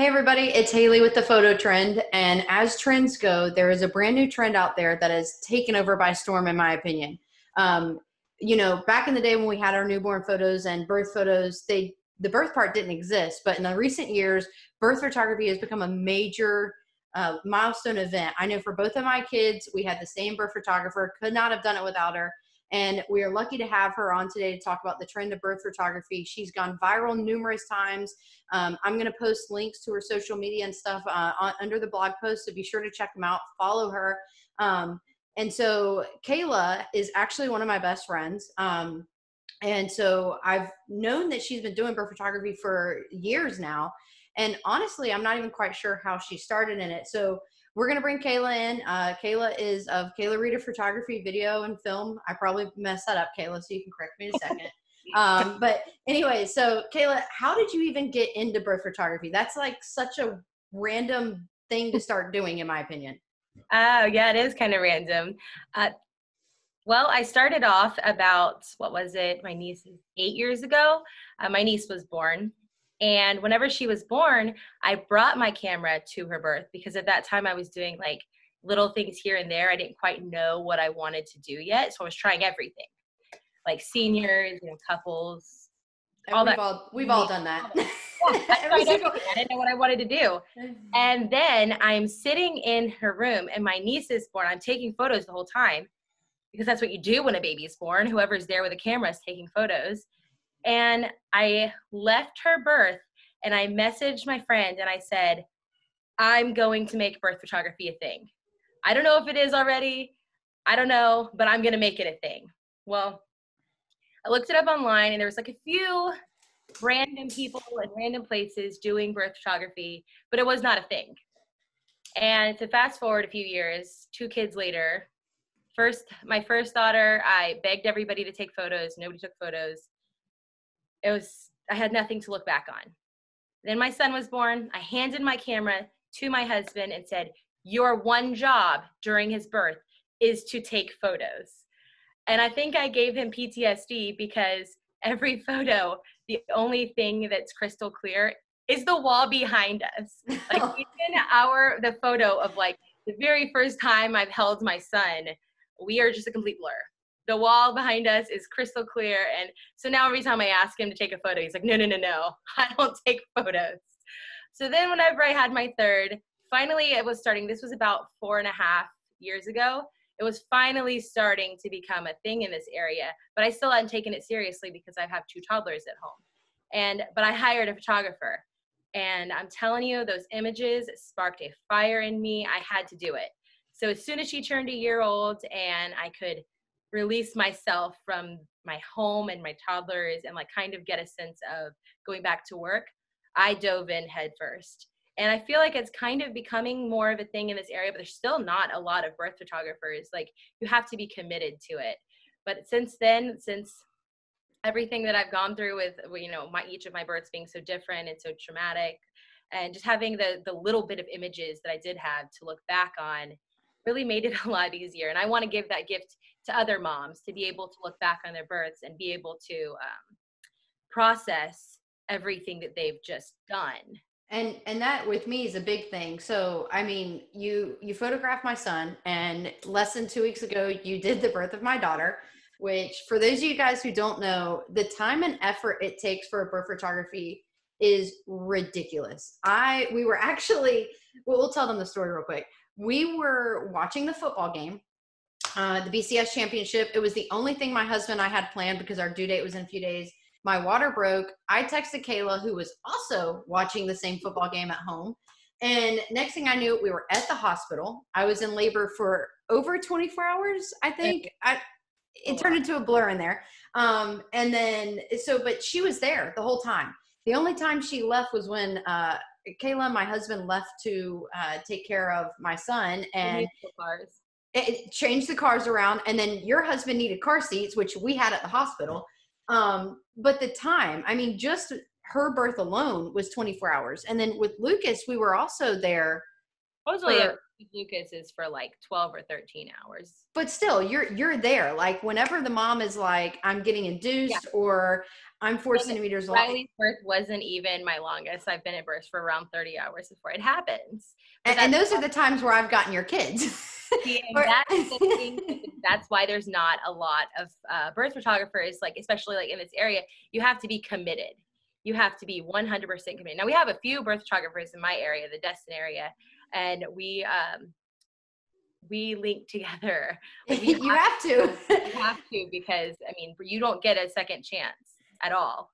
Hey everybody, it's Haley with the Photo Trend. And as trends go, there is a brand new trend out there that has taken over by storm, in my opinion. Um, back in the day when we had our newborn photos and birth photos, the birth part didn't exist. But in the recent years, birth photography has become a major milestone event. I know for both of my kids, we had the same birth photographer, could not have done it without her. And we are lucky to have her on today to talk about the trend of birth photography. She's gone viral numerous times. I'm going to post links to her social media and stuff under the blog post, so be sure to check them out, follow her. And so Kayla is actually one of my best friends. And so I've known that she's been doing birth photography for years now. And honestly, I'm not even quite sure how she started in it. So we're going to bring Kayla in. Kayla is of Kayla Reader Photography, Video, and Film. I probably messed that up, Kayla, so you can correct me in a second. But anyway, so Kayla, how did you even get into birth photography? That's like such a random thing to start doing, in my opinion. Oh, yeah, it is kind of random. Well, I started off about, my niece 8 years ago. My niece was born. And whenever she was born, I brought my camera to her birth because at that time I was doing like little things here and there. I didn't quite know what I wanted to do yet. So I was trying everything, like seniors, couples. We've all done that. Yeah, I tried everything. I didn't know what I wanted to do. And then I'm sitting in her room and my niece is born. I'm taking photos the whole time because that's what you do when a baby is born. Whoever's there with a camera is taking photos. And I left her birth and I messaged my friend and I said, I'm going to make birth photography a thing. I don't know if it is already. I don't know, but I'm going to make it a thing. Well, I looked it up online and there was like a few random people in random places doing birth photography, but it was not a thing. And to fast forward a few years, 2 kids later, my first daughter, I begged everybody to take photos. Nobody took photos. I had nothing to look back on. Then my son was born. I handed my camera to my husband and said, your one job during his birth is to take photos. And I think I gave him PTSD because every photo, the only thing that's crystal clear is the wall behind us. Like even the photo of like the very first time I've held my son, we are just a complete blur. The wall behind us is crystal clear. And so now every time I ask him to take a photo, he's like, no, I don't take photos. So then whenever I had my third, finally it was starting, this was about 4.5 years ago. It was finally starting to become a thing in this area, but I still hadn't taken it seriously because I have 2 toddlers at home. But I hired a photographer and I'm telling you, those images sparked a fire in me. I had to do it. So as soon as she turned 1 year old and I could release myself from my home and my toddlers and like kind of get a sense of going back to work, I dove in head first. And I feel like it's kind of becoming more of a thing in this area, but there's still not a lot of birth photographers. Like you have to be committed to it. But since then, since everything that I've gone through with, each of my births being so different and so traumatic, and just having the little bit of images that I did have to look back on really made it a lot easier. And I want to give that gift to other moms to be able to look back on their births and be able to process everything that they've just done. And that with me is a big thing. So, I mean, you photographed my son, and less than 2 weeks ago, you did the birth of my daughter, which for those of you guys who don't know, the time and effort it takes for a birth photography is ridiculous. We were actually, we'll tell them the story real quick. We were watching the football game, the BCS championship. It was the only thing my husband and I had planned because our due date was in a few days. My water broke. I texted Kayla, who was also watching the same football game at home. And next thing I knew, we were at the hospital. I was in labor for over 24 hours, I think. It turned into a blur in there. But she was there the whole time. The only time she left was when Kayla, my husband, left to take care of my son and it changed the cars around. And then your husband needed car seats, which we had at the hospital. But the time, I mean, just her birth alone was 24 hours. And then with Lucas, we were also there. Lucas is for like 12 or 13 hours. But still, you're there. Like whenever the mom is like, I'm getting induced or I'm 4 centimeters long. Riley's birth wasn't even my longest. I've been at birth for around 30 hours before it happens. And those are the times where I've gotten your kids. That's the thing. That's why there's not a lot of birth photographers, like especially like in this area. You have to be committed. You have to be 100% committed. Now we have a few birth photographers in my area, the Destin area, and we link together. Like you have to. You have to, because I mean, you don't get a second chance at all.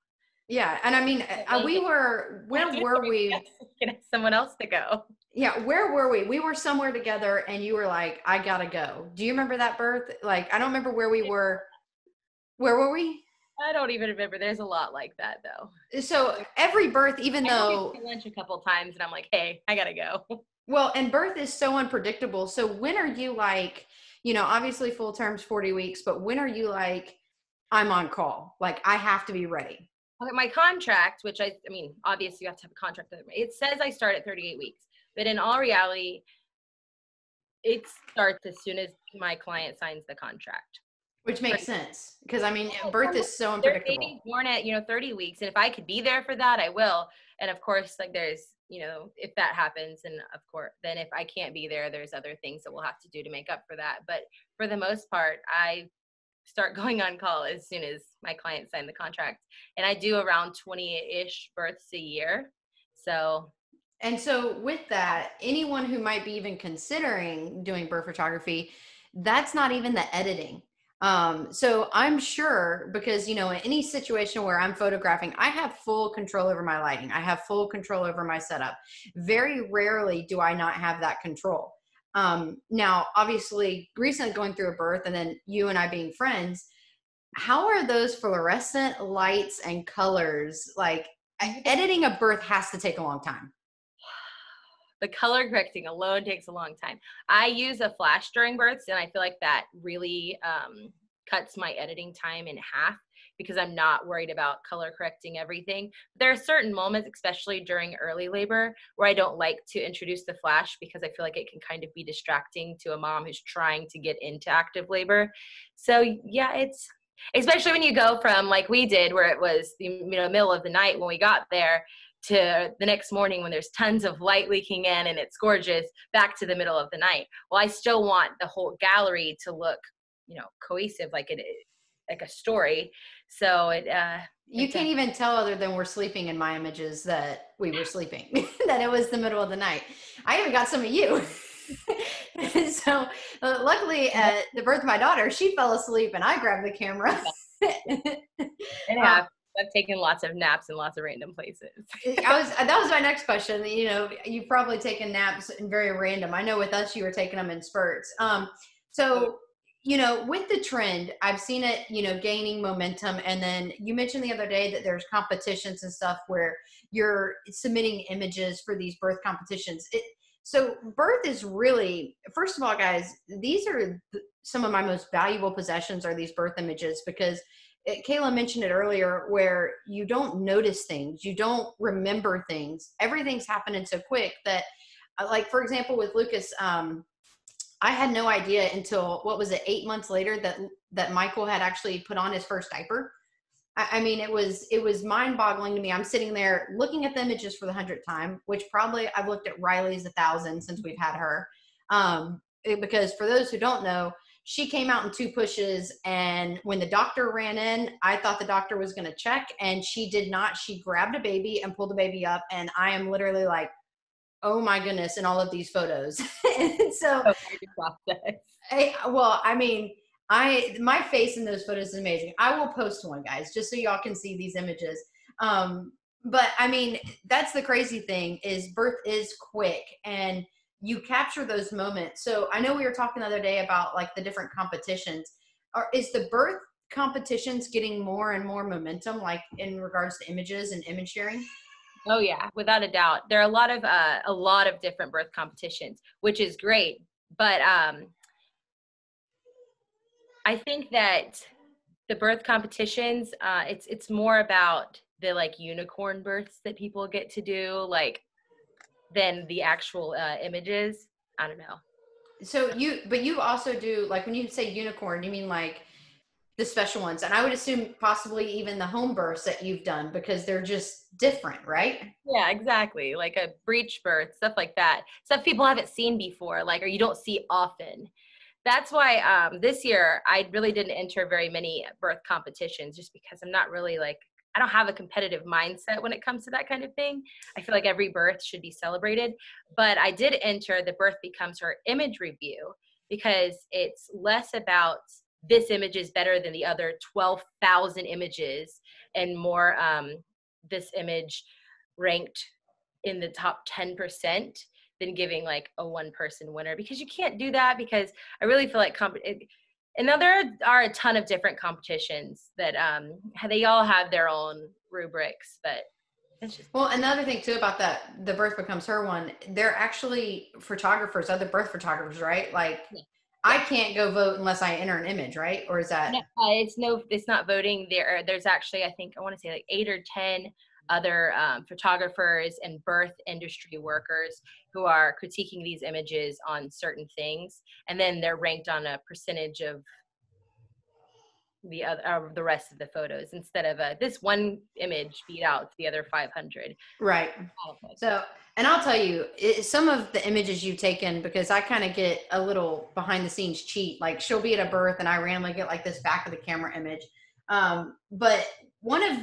Yeah, and I mean, where were we? Get someone else to go. Yeah, where were we? We were somewhere together, and you were like, "I gotta go." Do you remember that birth? Like, I don't remember where we were. Where were we? I don't even remember. There's a lot like that, though. So every birth, even though lunch a couple times, and I'm like, "Hey, I gotta go." Well, and birth is so unpredictable. So when are you like, obviously full term's 40 weeks, but when are you like, I'm on call, like I have to be ready? Okay, my contract, which I mean, obviously you have to have a contract. It says I start at 38 weeks, but in all reality, it starts as soon as my client signs the contract. Which makes sense, because I mean, birth is so unpredictable. They're born at 30 weeks, and if I could be there for that, I will. And of course, like there's if that happens, and of course, then if I can't be there, there's other things that we'll have to do to make up for that. But for the most part, I start going on call as soon as my client signed the contract, and I do around 20-ish births a year. So with that, anyone who might be even considering doing birth photography, that's not even the editing. So I'm sure, because, in any situation where I'm photographing, I have full control over my lighting. I have full control over my setup. Very rarely do I not have that control. Now, obviously, recently going through a birth and then you and I being friends, how are those fluorescent lights and colors? Like, editing a birth has to take a long time. The color correcting alone takes a long time. I use a flash during births, and I feel like that really cuts my editing time in half, because I'm not worried about color correcting everything. There are certain moments, especially during early labor, where I don't like to introduce the flash, because I feel like it can kind of be distracting to a mom who's trying to get into active labor. So yeah, it's especially when you go from, like we did, where it was the middle of the night when we got there, to the next morning when there's tons of light leaking in and it's gorgeous, back to the middle of the night. Well, I still want the whole gallery to look, cohesive, like it is, like a story. So you can't even tell, other than we're sleeping in my images, that we were sleeping, that it was the middle of the night. I even got some of you. So luckily at the birth of my daughter, she fell asleep and I grabbed the camera. I've taken lots of naps in lots of random places. That was my next question. You've probably taken naps in very random. I know with us, you were taking them in spurts. So, with the trend, I've seen it, gaining momentum. And then you mentioned the other day that there's competitions and stuff where you're submitting images for these birth competitions. So birth is really, first of all, guys, these are some of my most valuable possessions, are these birth images, because Kayla mentioned it earlier, where you don't notice things, you don't remember things. Everything's happening so quick that, like, for example, with Lucas, I had no idea until, 8 months later, that Michael had actually put on his first diaper. I mean, it was mind boggling to me. I'm sitting there looking at the images for the 100th time, which probably I've looked at Riley's 1,000 since we've had her. Because for those who don't know, she came out in 2 pushes, and when the doctor ran in, I thought the doctor was going to check, and she did not. She grabbed a baby and pulled the baby up, and I am literally like, oh my goodness, in all of these photos. And so, my face in those photos is amazing. I will post one, guys, just so y'all can see these images. But I mean, that's the crazy thing, is birth is quick, and you capture those moments. So I know we were talking the other day about like the different competitions. Is the birth competitions getting more and more momentum, like in regards to images and image sharing? Oh yeah, without a doubt. There are a lot of different birth competitions, which is great. But I think that the birth competitions, it's more about the like unicorn births that people get to do, like, than the actual images. I don't know. So but you also do, like, when you say unicorn, you mean like the special ones. And I would assume possibly even the home births that you've done, because they're just different, right? Yeah, exactly. Like a breech birth, stuff like that. Stuff people haven't seen before, like, or you don't see often. That's why this year I really didn't enter very many birth competitions, just because I'm not really like, I don't have a competitive mindset when it comes to that kind of thing. I feel like every birth should be celebrated. But I did enter the Birth Becomes Her image review, because it's less about this image is better than the other 12,000 images, and more this image ranked in the top 10% than giving like a one person winner, because you can't do that. Because I really feel like and now there are a ton of different competitions that they all have their own rubrics, but it's just, Well, another thing too about that, the Birth Becomes Her one, they're actually photographers, other birth photographers, right? Like, yeah. I can't go vote unless I enter an image, right? Or is that? It's not voting. There's actually, I think, I want to say like 8 or 10 other photographers and birth industry workers who are critiquing these images on certain things, and then they're ranked on a percentage of the rest of the photos, instead of this one image beat out the other 500. Right. So, and I'll tell you, some of the images you've taken, because I kind of get a little behind the scenes cheat, like she'll be at a birth and I randomly get like this back of the camera image. But one of,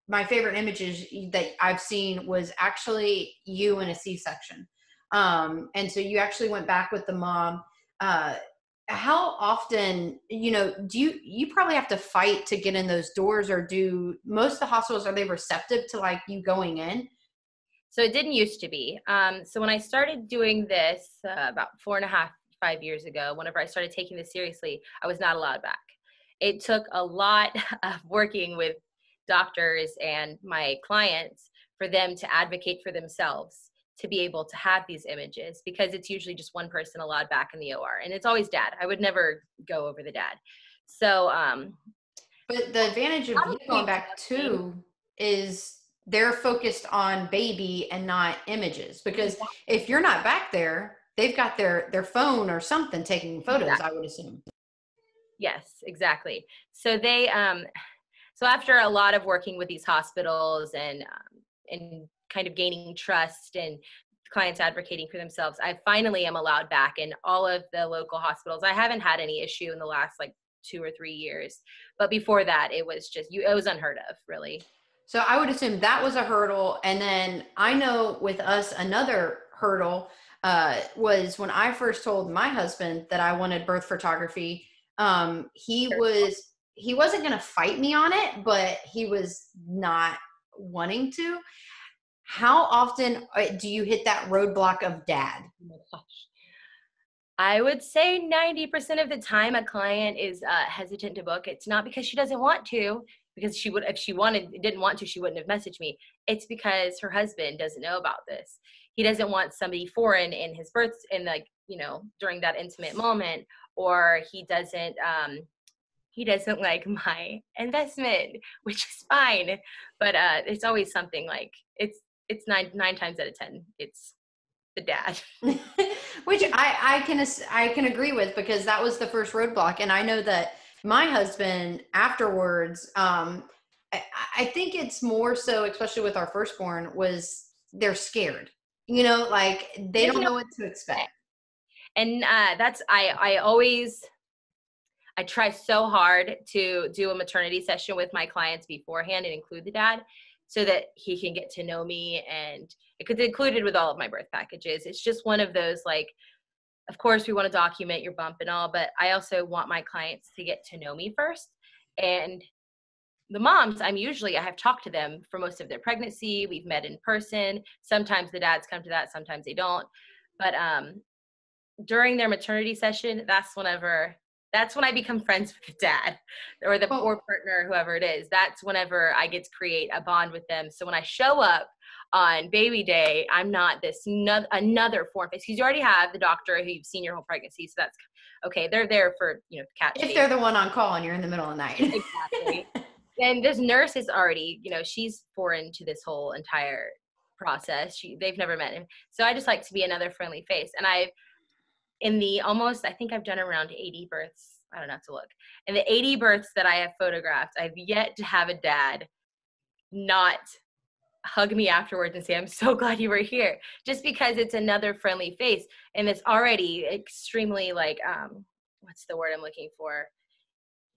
my favorite images that I've seen was actually you in a C-section. And so you actually went back with the mom. How often, do you probably have to fight to get in those doors, or do most of the hospitals, are they receptive to like you going in? So it didn't used to be. So when I started doing this about 4.5, 5 years ago, whenever I started taking this seriously, I was not allowed back. It took a lot of working with doctors and my clients for them to advocate for themselves to be able to have these images, because it's usually just one person allowed back in the OR, and it's always dad. I would never go over the dad. So, But the advantage of you going back too is they're focused on baby and not images, because if you're not back there, they've got their phone or something taking photos, exactly. I would assume. Yes, exactly. So so after a lot of working with these hospitals and kind of gaining trust and clients advocating for themselves, I finally am allowed back in all of the local hospitals. I haven't had any issue in the last like 2 or 3 years, but before that, it was just it was unheard of, really. So I would assume that was a hurdle. And then I know with us, another hurdle was when I first told my husband that I wanted birth photography. He wasn't going to fight me on it, but he was not wanting to. How often do you hit that roadblock of dad? Oh my gosh. I would say 90% of the time a client is hesitant to book. It's not because she doesn't want to, because she would, if she didn't want to, she wouldn't have messaged me. It's because her husband doesn't know about this. He doesn't want somebody foreign in his birth, in like, during that intimate moment, or he doesn't like my investment, which is fine. But it's always something like, it's nine times out of 10, it's the dad. Which I can agree with, because that was the first roadblock. And I know that my husband afterwards, I think it's more so, especially with our firstborn, was they're scared, like they don't know what to expect. And that's, I try so hard to do a maternity session with my clients beforehand and include the dad, so that he can get to know me, and it could be included with all of my birth packages. It's just one of those, like, of course we want to document your bump and all, but I also want my clients to get to know me first. And the moms, I have talked to them for most of their pregnancy. We've met in person. Sometimes the dads come to that, sometimes they don't. But during their maternity session, that's when I become friends with the dad or the or partner, whoever it is. That's whenever I get to create a bond with them. So when I show up on baby day, I'm not this another form face, because you already have the doctor who you've seen your whole pregnancy. So that's okay. They're there for, catch if they're the one on call and you're in the middle of the night. Exactly. And this nurse is already, she's foreign to this whole entire process. They've never met him. So I just like to be another friendly face. And I think I've done around 80 births. I don't have to look. In the 80 births that I have photographed, I've yet to have a dad not hug me afterwards and say, I'm so glad you were here, just because it's another friendly face. And it's already extremely like, what's the word I'm looking for?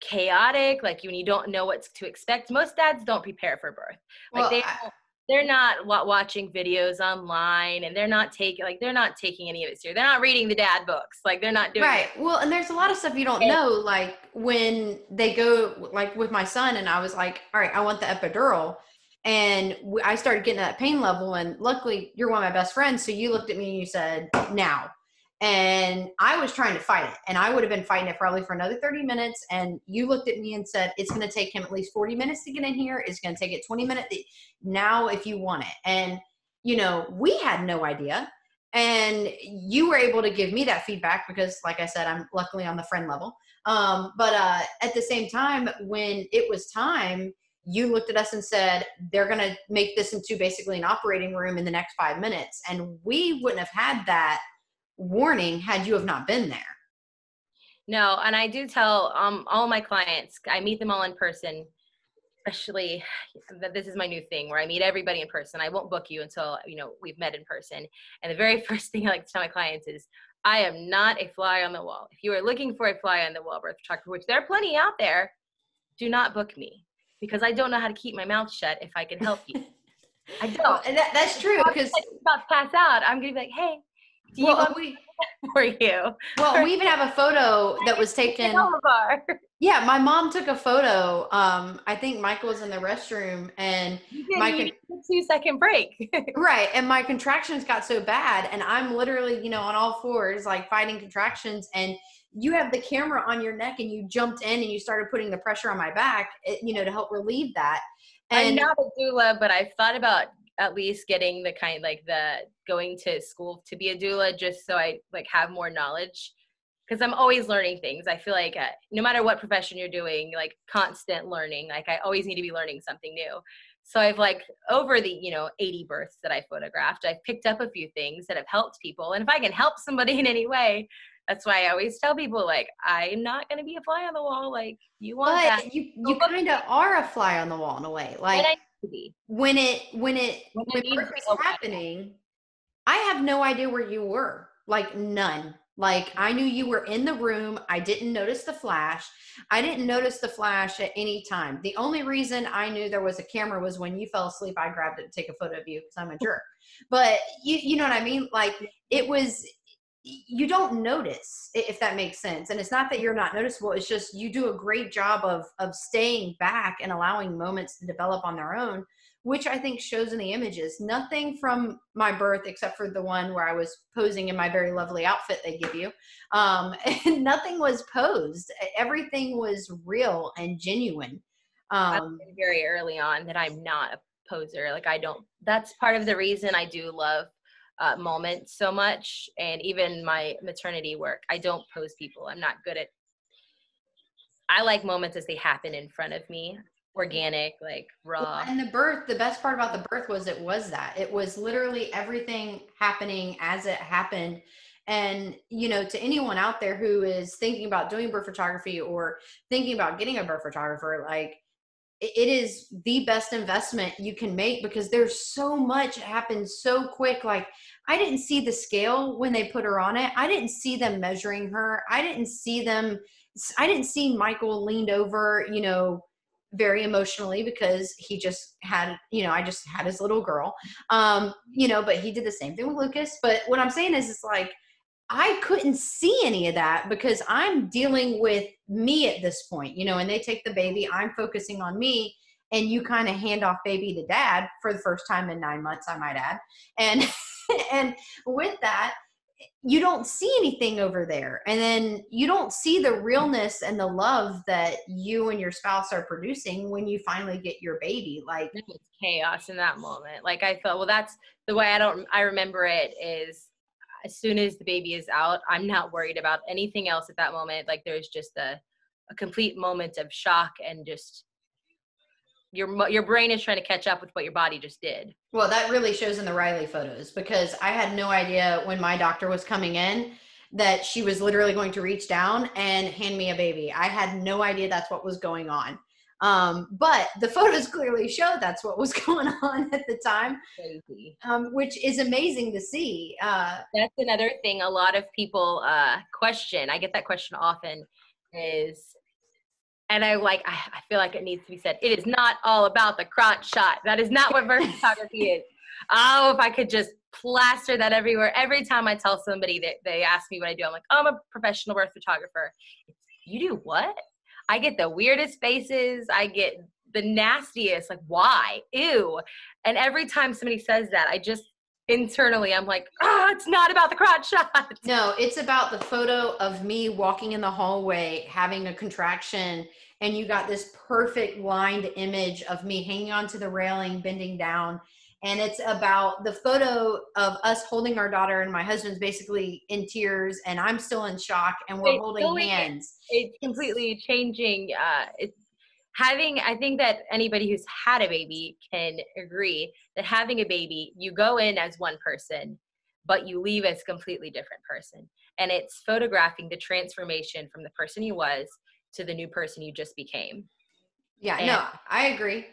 Chaotic. Like when you don't know what to expect. Most dads don't prepare for birth. Like Well, they're not watching videos online, and they're not taking any of it serious. They're not reading the dad books. Like they're not doing right. it. Well, and there's a lot of stuff you don't know. Like when they go, like with my son, and I was like, all right, I want the epidural. And I started getting that pain level. And luckily, you're one of my best friends. So you looked at me and you said, now. And I was trying to fight it. And I would have been fighting it probably for another 30 minutes. And you looked at me and said, it's going to take him at least 40 minutes to get in here. It's going to take it 20 minutes now if you want it. And, you know, we had no idea. And you were able to give me that feedback because, like I said, I'm luckily on the friend level. But at the same time, when it was time, you looked at us and said, they're going to make this into basically an operating room in the next 5 minutes. And we wouldn't have had that warning had you have not been there. No, and I do tell all my clients, I meet them all in person, especially that this is my new thing where I meet everybody in person. I won't book you until, you know, we've met in person. And the very first thing I like to tell my clients is, I am not a fly on the wall. If you are looking for a fly on the wall birth photographer, which there are plenty out there, do not book me, because I don't know how to keep my mouth shut if I can help you. I don't. Well, and that's true, because about to pass out, I'm gonna be like, hey, do you want me for you? Well, we even have a photo that was taken. Yeah, my mom took a photo. I think Michael was in the restroom, and you did a 2-second break. Right, and my contractions got so bad, and I'm literally, you know, on all fours, like fighting contractions, and you have the camera on your neck, and you jumped in and you started putting the pressure on my back, you know, to help relieve that. And I'm not a doula, but I've thought about at least getting the going to school to be a doula, just so I like have more knowledge, because I'm always learning things. I feel like no matter what profession you're doing, like constant learning, like I always need to be learning something new. So I've like over the, you know, 80 births that I photographed, I've picked up a few things that have helped people. And if I can help somebody in any way, that's why I always tell people, like, I'm not going to be a fly on the wall. Like, you want but that. you kind of are a fly on the wall in a way. Like when birth was happening, I have no idea where you were. Like none. Like I knew you were in the room. I didn't notice the flash. I didn't notice the flash at any time. The only reason I knew there was a camera was when you fell asleep. I grabbed it to take a photo of you because I'm a jerk. But you know what I mean? Like it was, you don't notice, if that makes sense. And it's not that you're not noticeable. It's just you do a great job of staying back and allowing moments to develop on their own, which I think shows in the images. Nothing from my birth, except for the one where I was posing in my very lovely outfit they give you. And nothing was posed. Everything was real and genuine. I learned very early on that I'm not a poser. Like that's part of the reason I do love moments so much. And even my maternity work, I don't pose people. I'm not good at, I like moments as they happen in front of me. Organic, like raw. And the best part about the birth was it was literally everything happening as it happened. And, you know, to anyone out there who is thinking about doing birth photography or thinking about getting a birth photographer, like it is the best investment you can make, because there's so much happens so quick. Like I didn't see the scale when they put her on it. I didn't see them measuring her. I didn't see Michael leaned over, you know, very emotionally, because he just had, you know, I just had his little girl, you know, but he did the same thing with Lucas. But what I'm saying is, it's like, I couldn't see any of that because I'm dealing with me at this point, you know, and they take the baby, I'm focusing on me, and you kind of hand off baby to dad for the first time in 9 months, I might add. And, and with that, you don't see anything over there. And then you don't see the realness and the love that you and your spouse are producing when you finally get your baby. Like it's chaos in that moment. Like I felt, well, that's the way I remember it is, as soon as the baby is out, I'm not worried about anything else at that moment. Like there's just a complete moment of shock and just your brain is trying to catch up with what your body just did. Well, that really shows in the Riley photos, because I had no idea when my doctor was coming in that she was literally going to reach down and hand me a baby. I had no idea that's what was going on. But the photos clearly show that's what was going on at the time, Crazy. Which is amazing to see. That's another thing a lot of people question. I get that question often is, and I feel like it needs to be said, it is not all about the crotch shot. That is not what birth photography is. Oh, if I could just plaster that everywhere. Every time I tell somebody that they ask me what I do, I'm like, oh, I'm a professional birth photographer. You do what? I get the weirdest faces. I get the nastiest, like, why? Ew. And every time somebody says that, I just internally, I'm like, it's not about the crotch shot. No, it's about the photo of me walking in the hallway, having a contraction, and you got this perfect lined image of me hanging onto the railing, bending down. And it's about the photo of us holding our daughter, and my husband's basically in tears and I'm still in shock, and we're holding hands. It's completely changing. I think that anybody who's had a baby can agree that having a baby, you go in as one person, but you leave as a completely different person. And it's photographing the transformation from the person you was to the new person you just became. Yeah, no, I agree.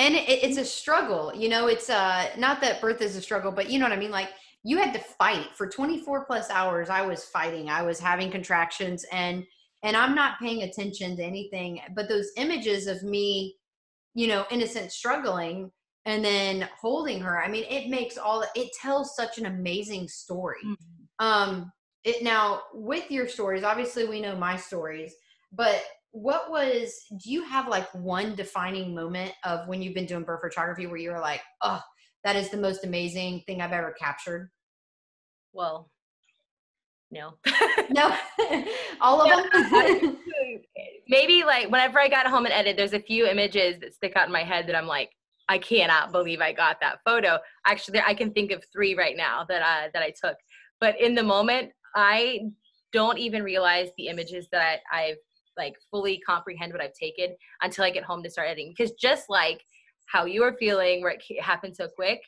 It's a struggle, it's not that birth is a struggle, but you know what I mean? Like, you had to fight for 24 plus hours. I was fighting, I was having contractions, and I'm not paying attention to anything, but those images of me, innocent, struggling, and then holding her. I mean, it tells such an amazing story. Mm-hmm. Now with your stories, obviously we know my stories, but do you have like one defining moment of when you've been doing birth photography where you were like, oh, that is the most amazing thing I've ever captured? Well, no. No. All of them? Maybe like whenever I got home and edited, there's a few images that stick out in my head that I'm like, I cannot believe I got that photo. Actually, I can think of 3 right now that I took. But in the moment, I don't even realize the images that I've like fully comprehend what I've taken until I get home to start editing. Because just like how you are feeling where it happened so quick,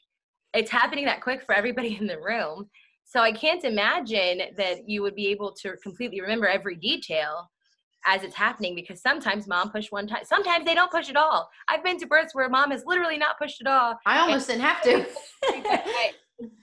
it's happening that quick for everybody in the room. So I can't imagine that you would be able to completely remember every detail as it's happening, because sometimes mom pushed one time. Sometimes they don't push at all. I've been to births where mom has literally not pushed at all. I almost didn't have to. It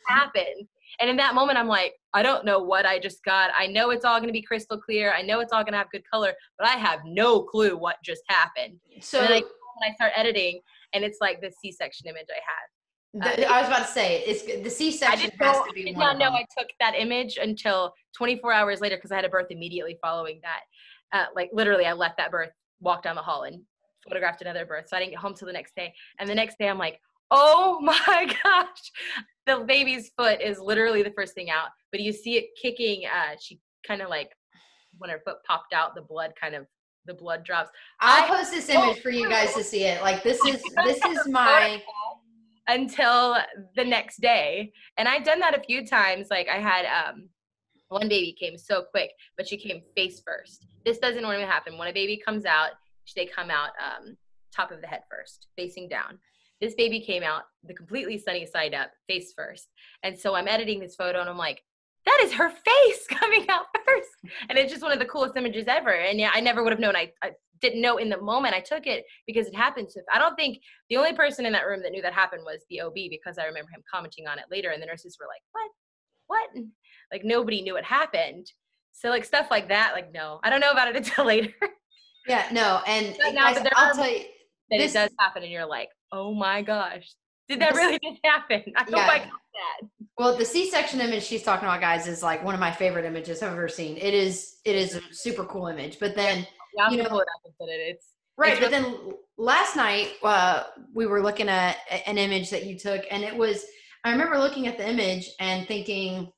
happened. And in that moment, I'm like, I don't know what I just got. I know it's all going to be crystal clear. I know it's all going to have good color, but I have no clue what just happened. So when I start editing, and it's like the C-section image I had. I was about to say, it's the C-section has to be one of them. I did not know I took that image until 24 hours later, because I had a birth immediately following that. Like literally, I left that birth, walked down the hall, and photographed another birth. So I didn't get home till the next day. And the next day, I'm like, oh my gosh, the baby's foot is literally the first thing out. But you see it kicking. She kind of like, when her foot popped out, the blood drops. I'll post this image for you guys to see it. Like, this is my... Until the next day. And I've done that a few times. Like, I had one baby came so quick, but she came face first. This doesn't normally happen. When a baby comes out, they come out top of the head first, facing down. This baby came out the completely sunny side up, face first. And so I'm editing this photo, and I'm like, that is her face coming out first. And it's just one of the coolest images ever. And yeah, I never would have known. I didn't know in the moment I took it, because it happened. So I don't think the only person in that room that knew that happened was the OB, because I remember him commenting on it later, and the nurses were like, what? Like, nobody knew what happened. So like stuff like that, like, no, I don't know about it until later. Yeah, no. And guys, I'll tell you that it does happen, and you're like, oh my gosh, did that really just happen? I hope I got that. Well, the C-section image she's talking about, guys, is like one of my favorite images I've ever seen. It is a super cool image. But then, but then last night we were looking at an image that you took, and I remember looking at the image and thinking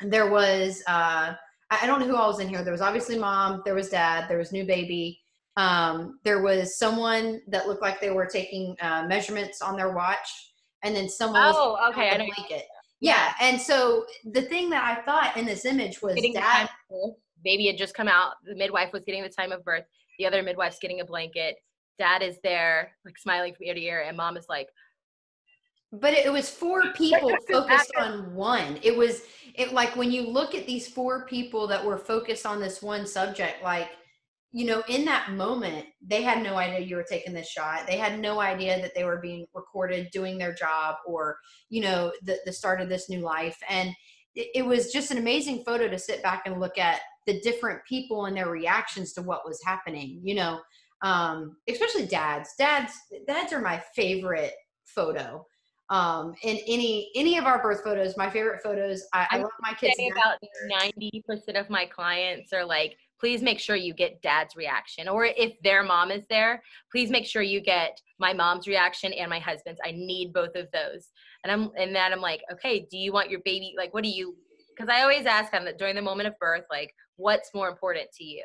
there was, I don't know who all was in here. There was obviously mom, there was dad, there was new baby. There was someone that looked like they were taking measurements on their watch, and then someone was on a blanket. Yeah. And so the thing that I thought in this image was dad. Baby had just come out. The midwife was getting the time of birth. The other midwife's getting a blanket. dad is there, like smiling from ear to ear, and mom is like, but it was 4 people focused on one. It like when you look at these 4 people that were focused on this one subject, like, you know, in that moment, they had no idea you were taking this shot. They had no idea that they were being recorded doing their job, or, you know, the start of this new life. And it was just an amazing photo to sit back and look at the different people and their reactions to what was happening, you know, especially dads. Dads are my favorite photo. In any of our birth photos, my favorite photos. I love my kids. About 90% of my clients are like, please make sure you get dad's reaction. Or if their mom is there, please make sure you get my mom's reaction and my husband's. I need both of those. And I'm like, okay, do you want your baby, like, what do you, because I always ask them that during the moment of birth, like, what's more important to you?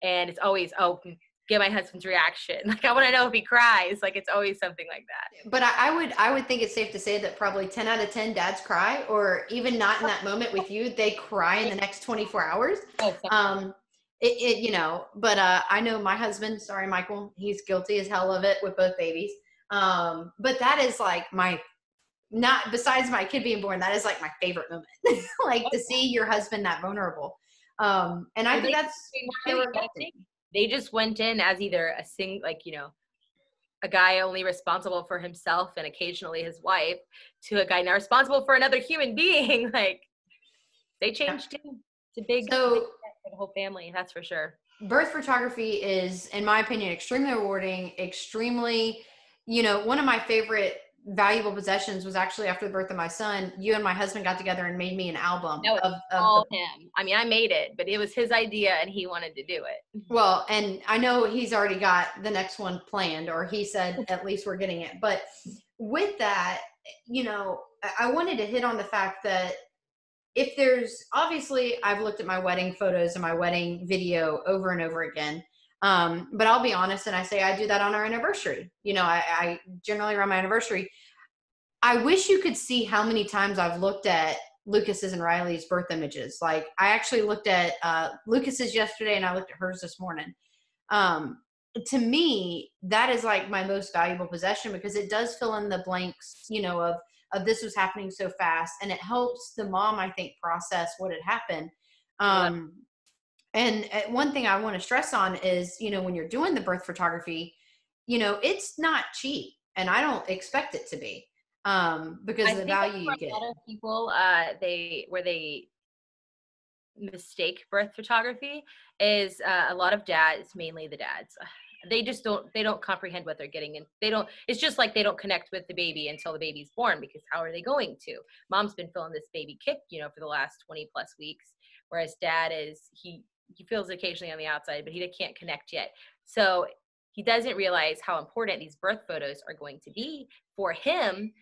And it's always, oh, get my husband's reaction. Like, I want to know if he cries. Like, it's always something like that. But I would think it's safe to say that probably 10 out of 10 dads cry, or even not in that moment with you, they cry in the next 24 hours. You know, but I know my husband, sorry, Michael, he's guilty as hell of it with both babies. But that is like not besides my kid being born, that is like my favorite moment. Like to see your husband that vulnerable. And I think that's they just went in as either a guy only responsible for himself and occasionally his wife, to a guy now responsible for another human being. Like, they changed him. It's a big for the whole family, that's for sure. Birth photography is, in my opinion, extremely rewarding, extremely, you know, one of my favorite valuable possessions was actually after the birth of my son, you and my husband got together and made me an album. No, it was all him. I mean, I made it, but it was his idea and he wanted to do it. Well, and I know he's already got the next one planned, or he said at least we're getting it. But with that, you know, I wanted to hit on the fact that if there's, obviously I've looked at my wedding photos and my wedding video over and over again. But I'll be honest, and I say I do that on our anniversary. You know, I generally around my anniversary. I wish you could see how many times I've looked at Lucas's and Riley's birth images. Like, I actually looked at Lucas's yesterday, and I looked at hers this morning. To me, that is like my most valuable possession, because it does fill in the blanks, you know, of this was happening so fast, and it helps the mom, I think, process what had happened. And one thing I want to stress on is, you know, when you're doing the birth photography, you know, it's not cheap, and I don't expect it to be, because of the value you get. A lot of people, where they mistake birth photography is a lot of dads, mainly the dads. They just don't comprehend what they're getting, and it's just like they don't connect with the baby until the baby's born, because how are they going to? Mom's been feeling this baby kick, you know, for the last 20 plus weeks, whereas dad he feels occasionally on the outside, but he can't connect yet. So he doesn't realize how important these birth photos are going to be for him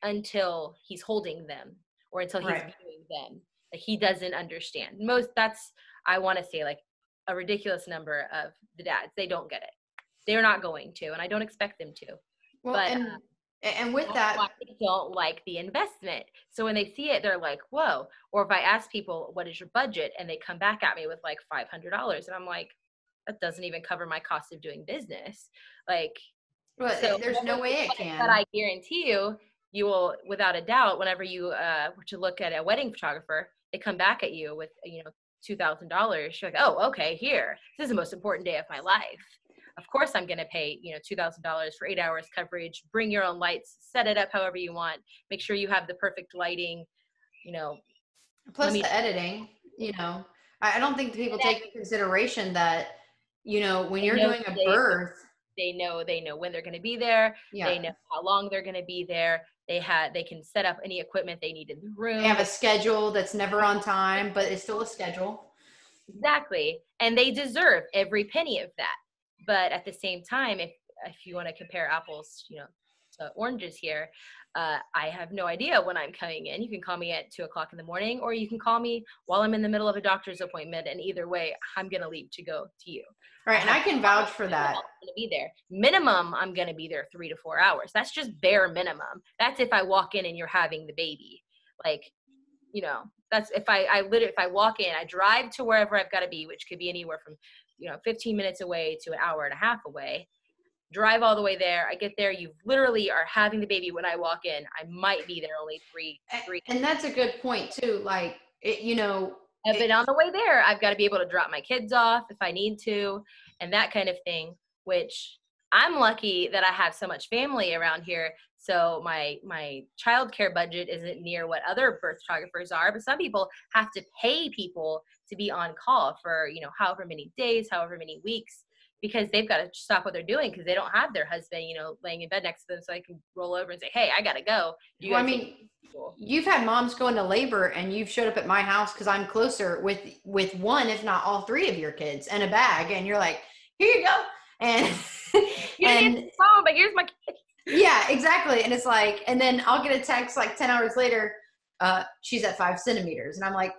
until he's holding them, or until he's viewing them. Like, he doesn't understand. I want to say, like, a ridiculous number of the dads, they don't get it. They're not going to, and I don't expect them to. Well, but, and with that, they don't like the investment. So when they see it, they're like, whoa. Or if I ask people, what is your budget? And they come back at me with like $500. And I'm like, that doesn't even cover my cost of doing business. Like, well, so there's no way it can. But I guarantee you will, without a doubt, whenever you were to look at a wedding photographer, they come back at you with, you know, $2,000. You're like, oh, okay, here. This is the most important day of my life. Of course I'm going to pay, you know, $2,000 for 8 hours coverage, bring your own lights, set it up however you want, make sure you have the perfect lighting, you know. Plus the editing, you know. I don't think people take into consideration that, you know, when you're doing a birth. They know when they're going to be there. Yeah. They know how long they're going to be there. They can set up any equipment they need in the room. They have a schedule that's never on time, but it's still a schedule. Exactly. And they deserve every penny of that. But at the same time, if you want to compare apples, you know, to oranges here, I have no idea when I'm coming in. You can call me at 2:00 in the morning, or you can call me while I'm in the middle of a doctor's appointment. And either way, I'm going to leave to go to you. Right. And I can vouch for that. I'm going to be there. Minimum, I'm going to be there 3 to 4 hours. That's just bare minimum. That's if I walk in and you're having the baby. Like, you know, that's if I walk in, I drive to wherever I've got to be, which could be anywhere from, you know, 15 minutes away to an hour and a half away. drive all the way there. I get there, you literally are having the baby when I walk in. I might be there only three. And that's a good point too. Like, But on the way there, I've got to be able to drop my kids off if I need to, and that kind of thing, which I'm lucky that I have so much family around here. So my childcare budget isn't near what other birth photographers are, but some people have to pay people to be on call for, however many days, however many weeks, because they've got to stop what they're doing because they don't have their husband, laying in bed next to them, so I can roll over and say, hey, I got to go. You've had moms go into labor and you've showed up at my house because I'm closer with one, if not all three of your kids and a bag. And you're like, here you go. And, but here's my kid. Yeah, exactly. And it's like, and then I'll get a text like 10 hours later, she's at 5 centimeters. And I'm like,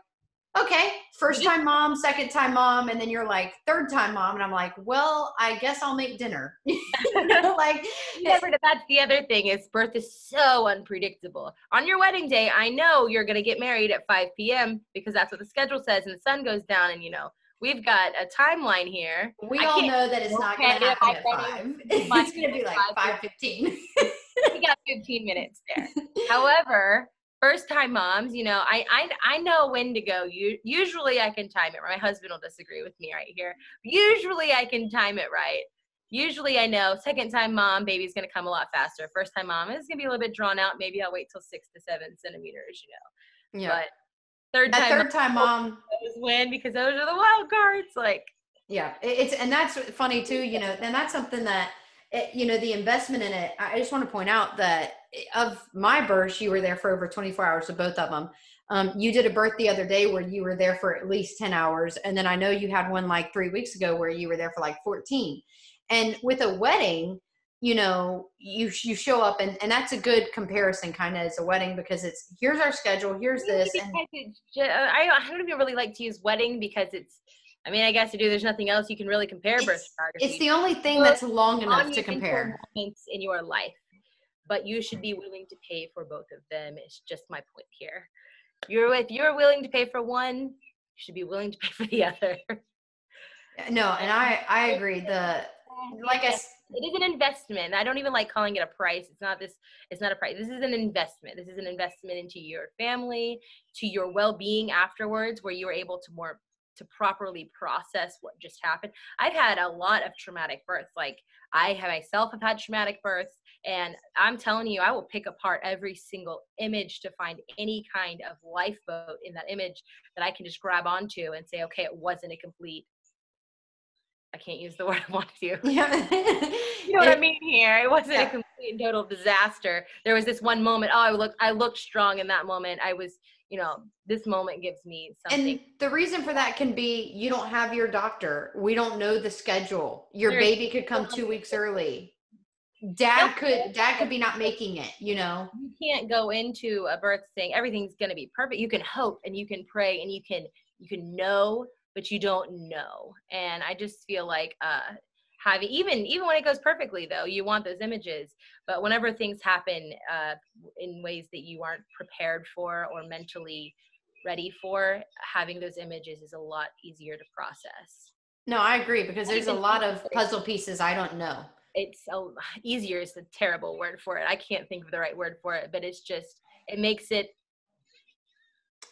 okay, first time mom, second time mom. And then you're like, third time mom. And I'm like, well, I guess I'll make dinner. That's the other thing is birth is so unpredictable. On your wedding day, I know you're going to get married at 5 p.m. because that's what the schedule says and the sun goes down and, we've got a timeline here. We all know that it's not going to happen at 5. It's going to be like 5:15. We got 15 minutes there. However, first time moms, I know when to go. Usually I can time it. My husband will disagree with me right here. Usually I can time it right. Usually I know second time mom, baby's going to come a lot faster. First time mom is going to be a little bit drawn out. Maybe I'll wait till 6 to 7 centimeters, Yeah. But third time mom win because those are the wild cards. Like, yeah, and that's funny too, and that's something that, the investment in it, I just want to point out that of my births, you were there for over 24 hours of both of them. You did a birth the other day where you were there for at least 10 hours. And then I know you had one like 3 weeks ago where you were there for like 14. And with a wedding, you show up and that's a good comparison kind of as a wedding because it's here's our schedule, here's this. And I don't even really like to use wedding because I guess there's nothing else you can really compare birth photography. It's the only thing that's long enough to compare. Moments in your life, but you should be willing to pay for both of them. It's just my point here. If you're willing to pay for one, you should be willing to pay for the other. No, and I agree. It is an investment. I don't even like calling it a price. It's not a price. This is an investment. This is an investment into your family, to your well-being afterwards, where you are able to properly process what just happened. I've had a lot of traumatic births. Like I myself have had traumatic births, and I'm telling you, I will pick apart every single image to find any kind of lifeboat in that image that I can just grab onto and say, okay, it wasn't a complete, I can't use the word I want to. Yeah. You know what I mean here? It wasn't a complete and total disaster. There was this one moment, I looked strong in that moment. I was, this moment gives me something. And the reason for that can be you don't have your doctor. We don't know the schedule. Your baby could come 2 weeks early. Dad could be not making it, You can't go into a birth saying everything's going to be perfect. You can hope and you can pray and you can know, but you don't know. And I just feel like having even when it goes perfectly though, you want those images, but whenever things happen in ways that you aren't prepared for or mentally ready for, having those images is a lot easier to process. No, I agree because there's a lot of puzzle pieces I don't know. It's easier is a terrible word for it. I can't think of the right word for it, but it makes it.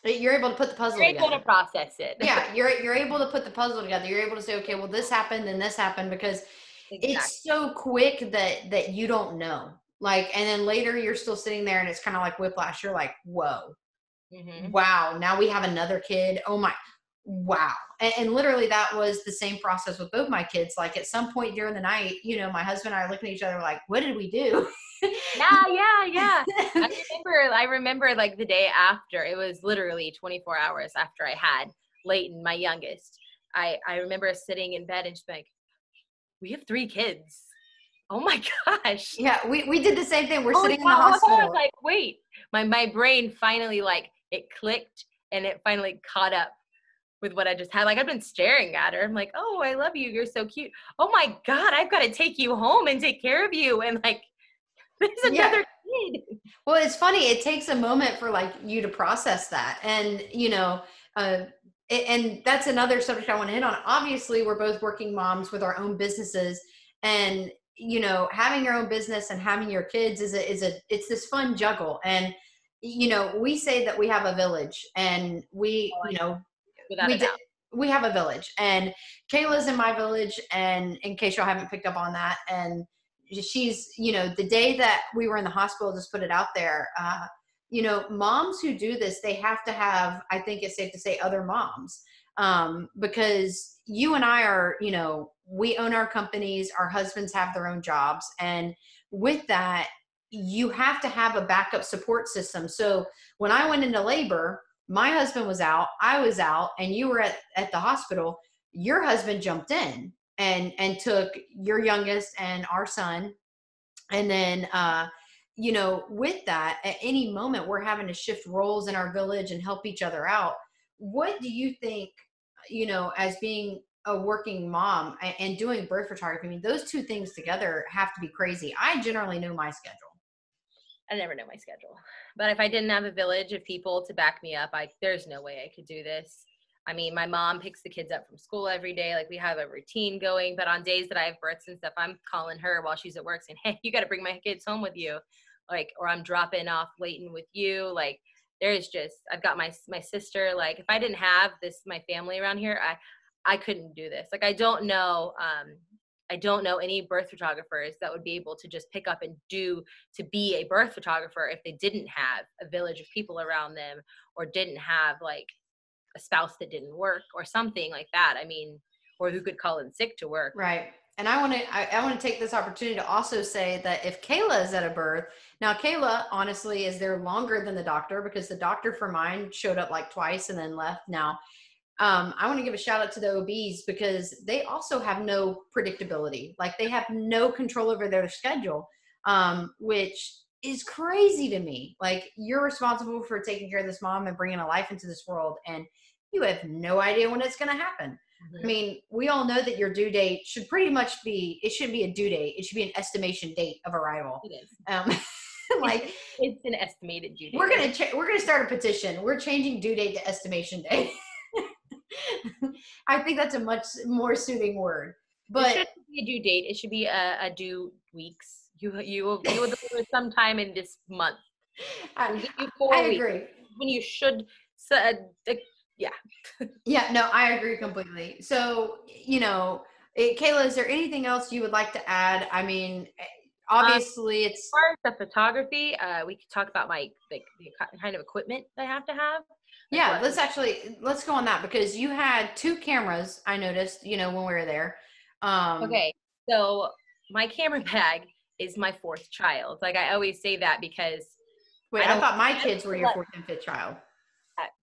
You're able to put the puzzle together. You're able to process it. Yeah, you're able to put the puzzle together. You're able to say, okay, well, this happened and this happened because it's so quick that you don't know. Like, and then later you're still sitting there and it's kind of like whiplash. You're like, whoa, wow, now we have another kid. Oh my, wow. And literally that was the same process with both my kids. Like at some point during the night, my husband and I are looking at each other like, what did we do? Yeah. I remember like the day after, it was literally 24 hours after I had Leighton, my youngest. I remember sitting in bed and just like, we have 3 kids. Oh my gosh. Yeah, we did the same thing. We're sitting in the hospital. I was like, wait, my brain finally it clicked and it finally caught up with what I just had. Like I've been staring at her. I'm like, oh, I love you. You're so cute. Oh my God, I've got to take you home and take care of you. And like, there's another kid. Well, it's funny. It takes a moment for like you to process that. And, and that's another subject I want to hit on. Obviously, we're both working moms with our own businesses. And you know, having your own business and having your kids it's this fun juggle. And, you know, we say that we have a village, and we, you know, Without a doubt. we have a village, and Kayla's in my village. And in case y'all haven't picked up on that, and she's, you know, the day that we were in the hospital, just put it out there, you know, moms who do this, they have to have, I think it's safe to say, other moms, because you and I are, you know, we own our companies, our husbands have their own jobs. And with that, you have to have a backup support system. So when I went into labor, my husband was out, I was out, and you were at the hospital. Your husband jumped in and took your youngest and our son. And then, you know, with that, at any moment, we're having to shift roles in our village and help each other out. What do you think, you know, as being a working mom and doing birth photography? I mean, those two things together have to be crazy. I generally know my schedule. I never know my schedule. But if I didn't have a village of people to back me up, there's no way I could do this. I mean, my mom picks the kids up from school every day. Like, we have a routine going, but on days that I have births and stuff, I'm calling her while she's at work saying, hey, you got to bring my kids home with you. Like, or I'm dropping off Layton with you. Like, there's just, I've got my sister. Like, if I didn't have my family around here, I couldn't do this. Like, I don't know any birth photographers that would be able to just pick up and to be a birth photographer if they didn't have a village of people around them, or didn't have like a spouse that didn't work or something like that. I mean, or who could call in sick to work. Right. And I want to take this opportunity to also say that if Kayla is at a birth, now Kayla honestly is there longer than the doctor, because the doctor for mine showed up like twice and then left. Now, I want to give a shout out to the OBs, because they also have no predictability. Like, they have no control over their schedule, which is crazy to me. Like, you're responsible for taking care of this mom and bringing a life into this world, and you have no idea when it's going to happen. Mm-hmm. I mean, we all know that your due date should pretty much it shouldn't be a due date. It should be an estimation date of arrival. It is. Like, it's an estimated due date. We're going to start a petition. We're changing due date to estimation date. I think that's a much more suiting word. But it shouldn't be a due date. It should be a due weeks. You will deliver sometime in this month. I agree. When you should, yeah. Yeah, no, I agree completely. So, you know, Kayla, is there anything else you would like to add? I mean, obviously it's as far as the photography, we could talk about the kind of equipment that I have to have. Yeah, let's go on that, because you had 2 cameras, I noticed, you know, when we were there. Okay, so my camera bag is my 4th child. Like, I always say that because I thought my kids were your 4th and 5th child.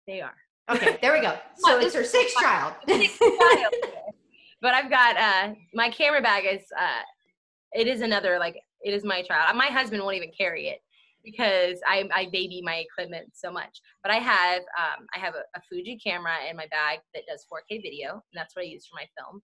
They are. Okay, there we go. So it's her 6th child. 6th child. But I've got my camera bag is it is another, like, it is my child. My husband won't even carry it, because I baby my equipment so much. But I have a Fuji camera in my bag that does 4K video, and that's what I use for my film.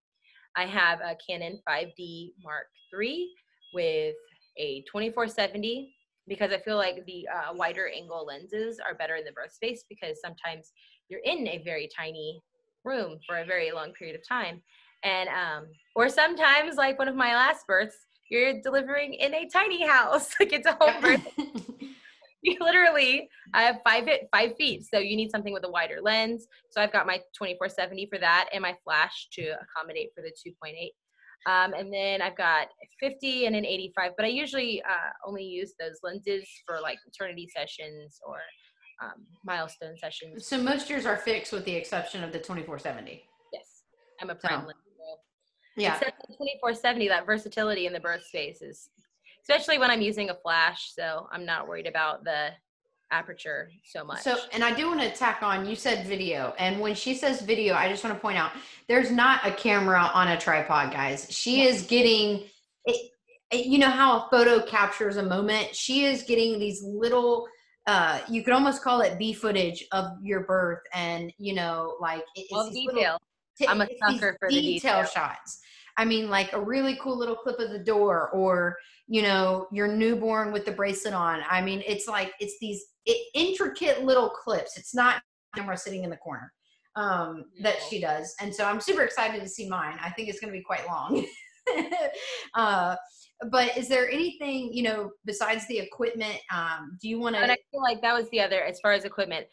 I have a Canon 5D Mark III with a 24-70, because I feel like the wider angle lenses are better in the birth space, because sometimes you're in a very tiny room for a very long period of time. And or sometimes, like one of my last births, you're delivering in a tiny house. Like, it's a home birth. You literally, I have 5 feet, so you need something with a wider lens. So I've got my 24-70 for that, and my flash to accommodate for the 2.8. And then I've got 50 and an 85, but I usually only use those lenses for like maternity sessions or milestone sessions. So most yours are fixed with the exception of the 24-70. Yes, I'm a prime lens. Yeah. Except the 24-70, that versatility in the birth space is, especially when I'm using a flash, so I'm not worried about the aperture so much. So, and I do want to tack on, you said video, and when she says video, I just want to point out, there's not a camera on a tripod, guys. She is getting, you know how a photo captures a moment? She is getting these little, you could almost call it B footage of your birth, and, you know, like, it's detail. I'm a sucker for the detail shots. I mean, like a really cool little clip of the door, or, you know, your newborn with the bracelet on. I mean, it's like, it's these intricate little clips. It's not camera sitting in the corner that she does. And so I'm super excited to see mine. I think it's going to be quite long. But is there anything, you know, besides the equipment, do you want to? And I feel like that was the other, as far as equipment,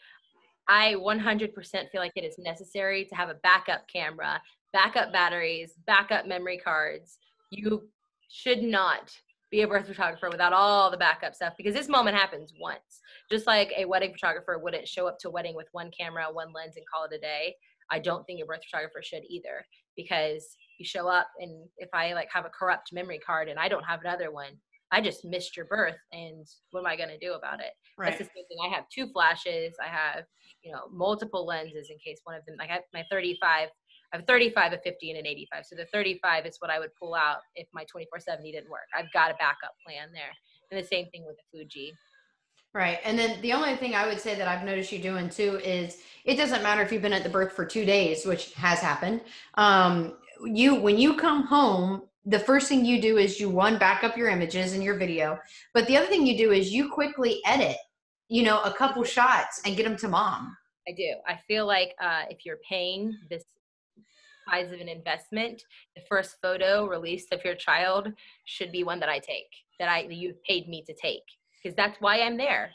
I 100% feel like it is necessary to have a backup camera, backup batteries, backup memory cards. You should not be a birth photographer without all the backup stuff, because this moment happens once. Just like a wedding photographer wouldn't show up to a wedding with one camera, one lens, and call it a day. I don't think a birth photographer should either, because you show up, and if I like have a corrupt memory card and I don't have another one, I just missed your birth, and what am I going to do about it? Right. That's the same thing. I have 2 flashes. I have, you know, multiple lenses in case one of them, like I have my 35, I have 35, a 50, and an 85. So the 35 is what I would pull out if my 24/70 didn't work. I've got a backup plan there. And the same thing with the Fuji. Right. And then the only thing I would say that I've noticed you doing too is it doesn't matter if you've been at the birth for 2 days, which has happened. When you come home, the first thing you do is you back up your images and your video. But the other thing you do is you quickly edit, you know, a couple shots and get them to mom. I do. I feel like if you're paying this size of an investment, the first photo released of your child should be one that I take, that you've paid me to take, because that's why I'm there.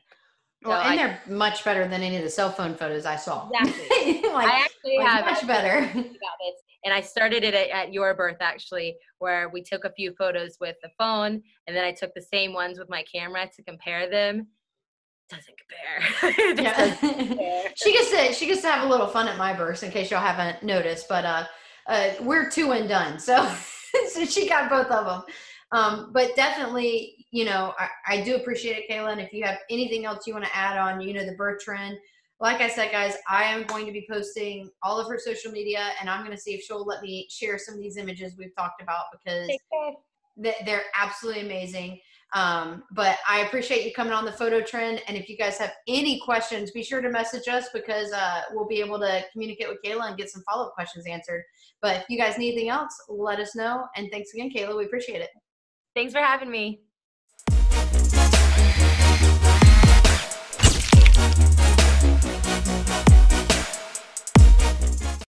Well, and they're much better than any of the cell phone photos I saw. Exactly. Like, I actually have much better. About this, and I started it at your birth, actually, where we took a few photos with the phone, and then I took the same ones with my camera to compare them. Doesn't compare. Yeah. Compare. She gets to have a little fun at my birth, in case y'all haven't noticed. But we're 2 and done, so so she got both of them. But definitely, you know, I do appreciate it, Kayla. And if you have anything else you want to add on, you know, the birth trend, like I said, guys, I am going to be posting all of her social media, and I'm going to see if she'll let me share some of these images we've talked about, because they're absolutely amazing. But I appreciate you coming on the photo trend. And if you guys have any questions, be sure to message us, because we'll be able to communicate with Kayla and get some follow-up questions answered. But if you guys need anything else, let us know. And thanks again, Kayla. We appreciate it. Thanks for having me.